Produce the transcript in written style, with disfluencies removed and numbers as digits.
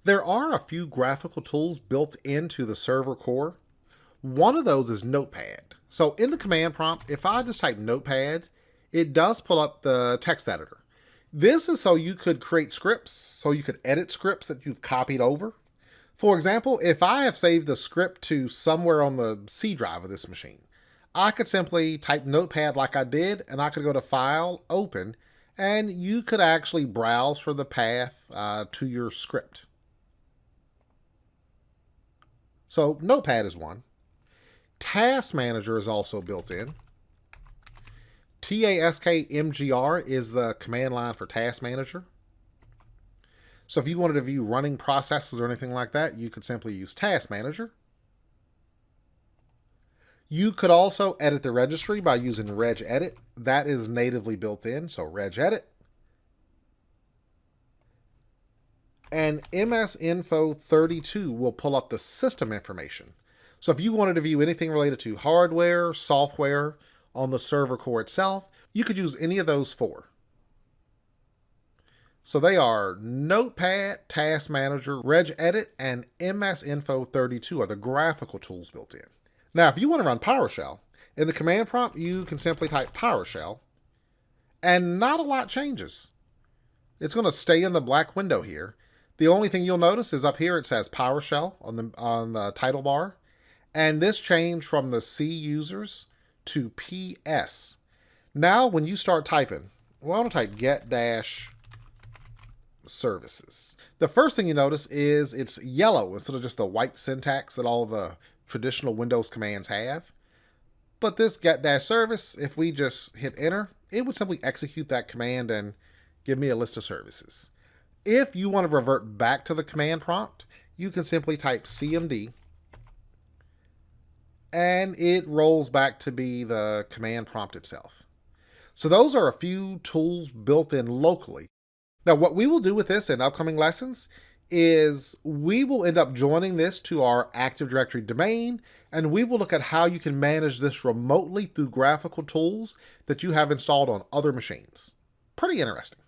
There are a few graphical tools built into the server core. One of those is Notepad. So in the command prompt, if I just type Notepad, it does pull up the text editor. This is so you could create scripts, so you could edit scripts that you've copied over. For example, if I have saved the script to somewhere on the C drive of this machine, I could simply type Notepad like I did, and I could go to File, Open, and you could actually browse for the path to your script. So Notepad is one. Task Manager is also built in. TASKMGR is the command line for Task Manager. So if you wanted to view running processes or anything like that, you could simply use Task Manager. You could also edit the registry by using regedit. That is natively built in, so regedit. And MSInfo32 will pull up the system information. So if you wanted to view anything related to hardware, software on the server core itself, you could use any of those four. So they are Notepad, Task Manager, regedit, and MSInfo32 are the graphical tools built in. Now, if you want to run PowerShell, in the command prompt, you can simply type PowerShell, and not a lot changes. It's going to stay in the black window here. The only thing you'll notice is up here it says PowerShell on the title bar, and this changed from the C users to PS. Now, when you start typing, well, I want to type get-services. The first thing you notice is it's yellow instead of just the white syntax that all the traditional Windows commands have. But this get-service, if we just hit enter, it would simply execute that command and give me a list of services. If you want to revert back to the command prompt, you can simply type CMD, and it rolls back to be the command prompt itself. So those are a few tools built in locally. Now, what we will do with this in upcoming lessons is we will end up joining this to our Active Directory domain, and we will look at how you can manage this remotely through graphical tools that you have installed on other machines. Pretty interesting.